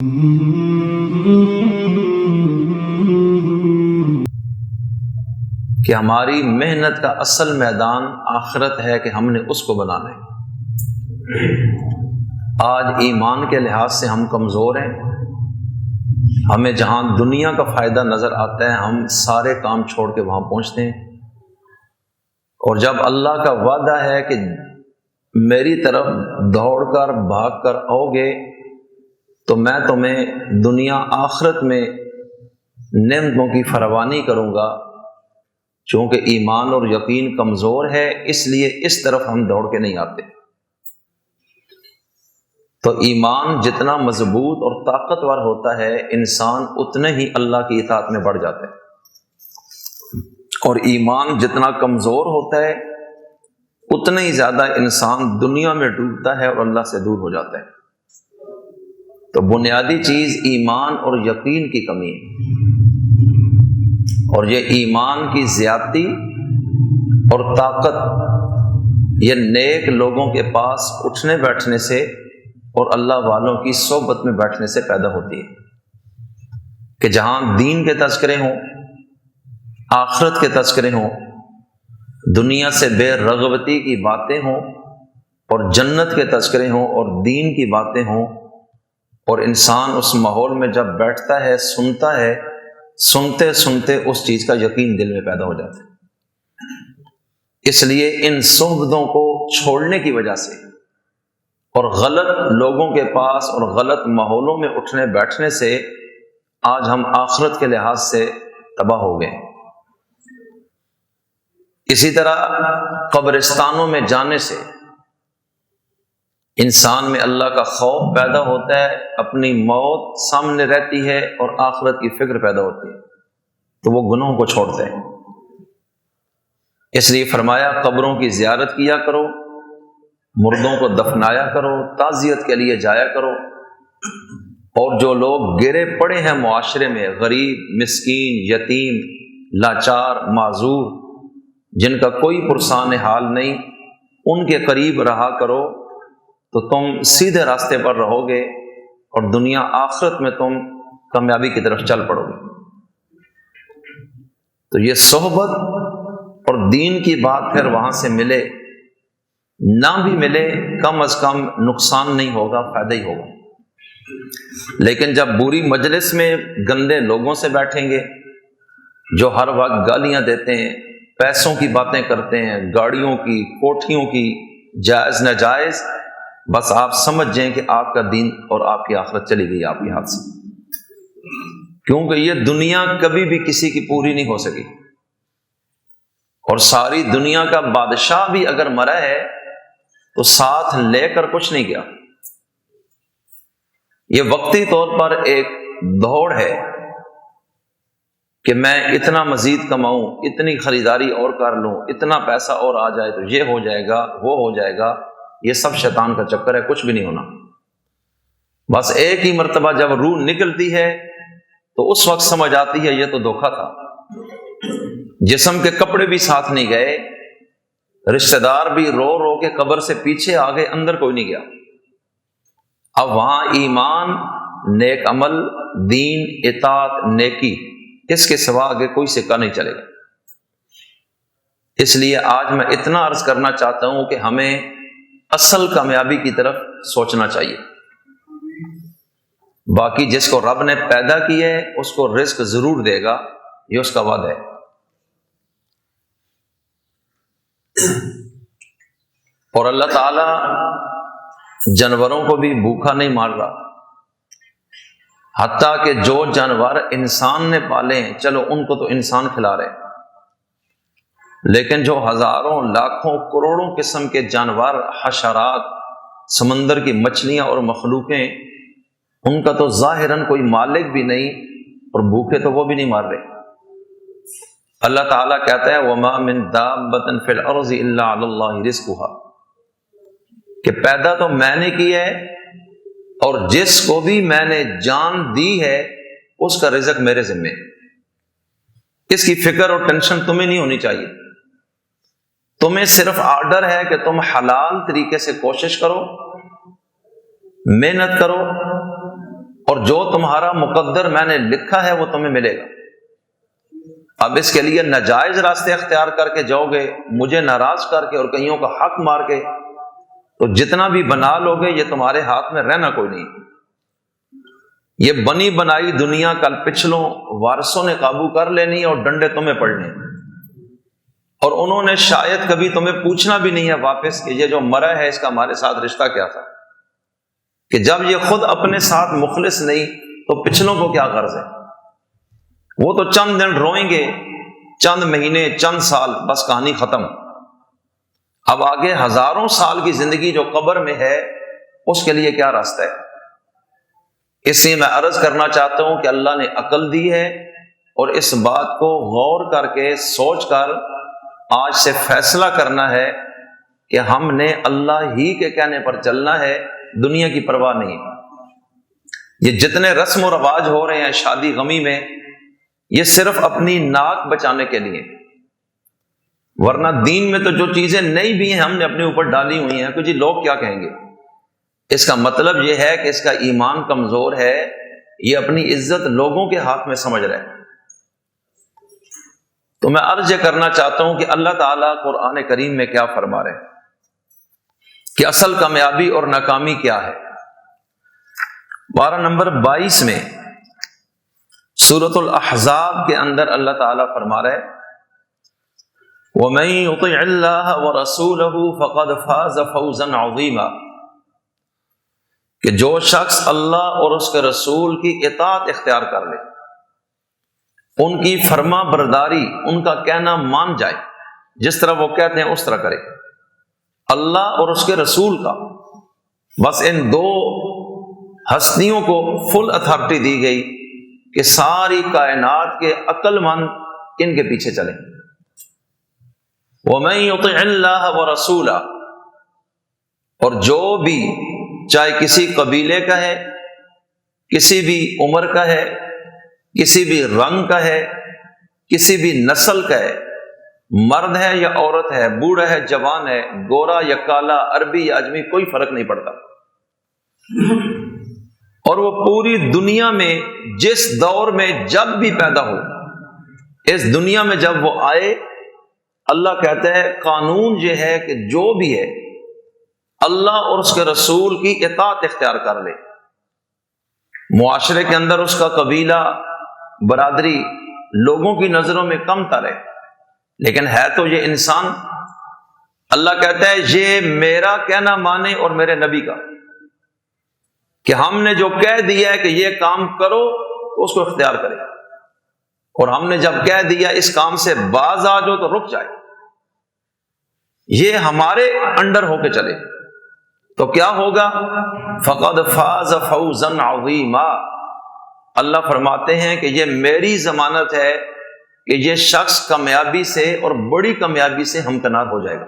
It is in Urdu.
کہ ہماری محنت کا اصل میدان آخرت ہے کہ ہم نے اس کو بنانا ہے۔ آج ایمان کے لحاظ سے ہم کمزور ہیں، ہمیں جہاں دنیا کا فائدہ نظر آتا ہے ہم سارے کام چھوڑ کے وہاں پہنچتے ہیں، اور جب اللہ کا وعدہ ہے کہ میری طرف دوڑ کر بھاگ کر آؤ گے تو میں تمہیں دنیا آخرت میں نعمتوں کی فراوانی کروں گا، چونکہ ایمان اور یقین کمزور ہے اس لیے اس طرف ہم دوڑ کے نہیں آتے۔ تو ایمان جتنا مضبوط اور طاقتور ہوتا ہے انسان اتنے ہی اللہ کی اطاعت میں بڑھ جاتا ہے، اور ایمان جتنا کمزور ہوتا ہے اتنا ہی زیادہ انسان دنیا میں ڈوبتا ہے اور اللہ سے دور ہو جاتا ہے۔ تو بنیادی چیز ایمان اور یقین کی کمی ہے، اور یہ ایمان کی زیادتی اور طاقت یہ نیک لوگوں کے پاس اٹھنے بیٹھنے سے اور اللہ والوں کی صحبت میں بیٹھنے سے پیدا ہوتی ہے، کہ جہاں دین کے تذکرے ہوں، آخرت کے تذکرے ہوں، دنیا سے بے رغبتی کی باتیں ہوں، اور جنت کے تذکرے ہوں اور دین کی باتیں ہوں، اور انسان اس ماحول میں جب بیٹھتا ہے سنتا ہے، سنتے سنتے اس چیز کا یقین دل میں پیدا ہو جاتا ہے۔ اس لیے ان صحبتوں کو چھوڑنے کی وجہ سے اور غلط لوگوں کے پاس اور غلط ماحولوں میں اٹھنے بیٹھنے سے آج ہم آخرت کے لحاظ سے تباہ ہو گئے۔ اسی طرح قبرستانوں میں جانے سے انسان میں اللہ کا خوف پیدا ہوتا ہے، اپنی موت سامنے رہتی ہے اور آخرت کی فکر پیدا ہوتی ہے، تو وہ گناہوں کو چھوڑتے ہیں۔ اس لیے فرمایا قبروں کی زیارت کیا کرو، مردوں کو دفنایا کرو، تعزیت کے لیے جایا کرو، اور جو لوگ گرے پڑے ہیں معاشرے میں، غریب، مسکین، یتیم، لاچار، معذور، جن کا کوئی پرسان حال نہیں، ان کے قریب رہا کرو تو تم سیدھے راستے پر رہو گے اور دنیا آخرت میں تم کامیابی کی طرف چل پڑو گے۔ تو یہ صحبت اور دین کی بات پھر وہاں سے ملے نہ بھی ملے، کم از کم نقصان نہیں ہوگا، فائدہ ہی ہوگا۔ لیکن جب بری مجلس میں گندے لوگوں سے بیٹھیں گے جو ہر وقت گالیاں دیتے ہیں، پیسوں کی باتیں کرتے ہیں، گاڑیوں کی، کوٹھیوں کی، جائز ناجائز، بس آپ سمجھ جائیں کہ آپ کا دین اور آپ کی آخرت چلی گئی آپ کے ہاتھ سے، کیونکہ یہ دنیا کبھی بھی کسی کی پوری نہیں ہو سکی، اور ساری دنیا کا بادشاہ بھی اگر مرا ہے تو ساتھ لے کر کچھ نہیں گیا۔ یہ وقتی طور پر ایک دوڑ ہے کہ میں اتنا مزید کماؤں، اتنی خریداری اور کر لوں، اتنا پیسہ اور آ جائے تو یہ ہو جائے گا، وہ ہو جائے گا۔ یہ سب شیطان کا چکر ہے، کچھ بھی نہیں ہونا۔ بس ایک ہی مرتبہ جب روح نکلتی ہے تو اس وقت سمجھ آتی ہے یہ تو دھوکا تھا۔ جسم کے کپڑے بھی ساتھ نہیں گئے، رشتہ دار بھی رو رو کے قبر سے پیچھے آ گئے، اندر کوئی نہیں گیا۔ اب وہاں ایمان، نیک عمل، دین، اطاعت، نیکی، اس کے سوا آگے کوئی سکہ نہیں چلے گا۔ اس لیے آج میں اتنا عرض کرنا چاہتا ہوں کہ ہمیں اصل کامیابی کی طرف سوچنا چاہیے۔ باقی جس کو رب نے پیدا کیا ہے اس کو رزق ضرور دے گا، یہ اس کا وعدہ ہے۔ اور اللہ تعالی جانوروں کو بھی بھوکا نہیں مار رہا، حتیٰ کہ جو جانور انسان نے پالے ہیں، چلو ان کو تو انسان کھلا رہے، لیکن جو ہزاروں، لاکھوں، کروڑوں قسم کے جانور، حشرات، سمندر کی مچھلیاں اور مخلوقیں، ان کا تو ظاہراً کوئی مالک بھی نہیں، اور بھوکے تو وہ بھی نہیں مار رہے۔ اللہ تعالیٰ کہتا ہے وَمَا مِن دَابَّةٍ فِي الْأَرْضِ إِلَّا عَلَى اللَّهِ رِزْقُهَا، کہ پیدا تو میں نے کی ہے، اور جس کو بھی میں نے جان دی ہے اس کا رزق میرے ذمے۔ اس کی فکر اور ٹینشن تمہیں نہیں ہونی چاہیے۔ تمہیں صرف آرڈر ہے کہ تم حلال طریقے سے کوشش کرو، محنت کرو، اور جو تمہارا مقدر میں نے لکھا ہے وہ تمہیں ملے گا۔ اب اس کے لیے ناجائز راستے اختیار کر کے جاؤ گے، مجھے ناراض کر کے اور کئیوں کا حق مار کے، تو جتنا بھی بنا لو گے یہ تمہارے ہاتھ میں رہنا کوئی نہیں۔ یہ بنی بنائی دنیا کل پچھلوں وارثوں نے قابو کر لینی اور ڈنڈے تمہیں پڑنے، اور انہوں نے شاید کبھی تمہیں پوچھنا بھی نہیں ہے واپس کہ یہ جو مرا ہے اس کا ہمارے ساتھ رشتہ کیا تھا، کہ جب یہ خود اپنے ساتھ مخلص نہیں تو پچھلوں کو کیا غرض ہے۔ وہ تو چند دن روئیں گے، چند مہینے، چند سال، بس کہانی ختم۔ اب آگے ہزاروں سال کی زندگی جو قبر میں ہے اس کے لیے کیا راستہ ہے؟ اس لیے میں عرض کرنا چاہتا ہوں کہ اللہ نے عقل دی ہے، اور اس بات کو غور کر کے سوچ کر آج سے فیصلہ کرنا ہے کہ ہم نے اللہ ہی کے کہنے پر چلنا ہے، دنیا کی پرواہ نہیں۔ یہ جتنے رسم و رواج ہو رہے ہیں شادی غمی میں، یہ صرف اپنی ناک بچانے کے لیے، ورنہ دین میں تو جو چیزیں نہیں بھی ہیں ہم نے اپنے اوپر ڈالی ہوئی ہیں کہ جی لوگ کیا کہیں گے۔ اس کا مطلب یہ ہے کہ اس کا ایمان کمزور ہے، یہ اپنی عزت لوگوں کے ہاتھ میں سمجھ رہا ہے۔ تو میں عرض یہ کرنا چاہتا ہوں کہ اللہ تعالیٰ قرآن کریم میں کیا فرما رہے ہیں کہ اصل کامیابی اور ناکامی کیا ہے۔ پارہ نمبر 22 میں سورۃ الاحزاب کے اندر اللہ تعالیٰ فرما رہے ہیں وَمَن يُطِعِ اللَّهَ وَرَسُولَهُ فَقَدْ فَازَ فَوْزًا عَظِيمًا، کہ جو شخص اللہ اور اس کے رسول کی اطاعت اختیار کر لے، ان کی فرما برداری، ان کا کہنا مان جائے، جس طرح وہ کہتے ہیں اس طرح کرے، اللہ اور اس کے رسول کا، بس ان دو ہستیوں کو فل اتھارٹی دی گئی کہ ساری کائنات کے عقل مند ان کے پیچھے چلیں۔ وَمَن يُطِعِ اللَّهَ وَرَسُولَهُ، اور جو بھی چاہے کسی قبیلے کا ہے، کسی بھی عمر کا ہے، کسی بھی رنگ کا ہے، کسی بھی نسل کا ہے، مرد ہے یا عورت ہے، بوڑھا ہے جوان ہے، گورا یا کالا، عربی یا اجمی، کوئی فرق نہیں پڑتا، اور وہ پوری دنیا میں جس دور میں جب بھی پیدا ہو، اس دنیا میں جب وہ آئے، اللہ کہتا ہے قانون یہ ہے کہ جو بھی ہے اللہ اور اس کے رسول کی اطاعت اختیار کر لے۔ معاشرے کے اندر اس کا قبیلہ، برادری لوگوں کی نظروں میں کم تر ہے، لیکن ہے تو یہ انسان۔ اللہ کہتا ہے یہ میرا کہنا مانے اور میرے نبی کا، کہ ہم نے جو کہہ دیا ہے کہ یہ کام کرو تو اس کو اختیار کرے، اور ہم نے جب کہہ دیا اس کام سے باز آ جاؤ تو رک جائے، یہ ہمارے انڈر ہو کے چلے، تو کیا ہوگا؟ فَقَدْ فَازَ فَوْزًا عَظِيمًا، اللہ فرماتے ہیں کہ یہ میری ضمانت ہے کہ یہ شخص کامیابی سے اور بڑی کامیابی سے ہمکنار ہو جائے گا۔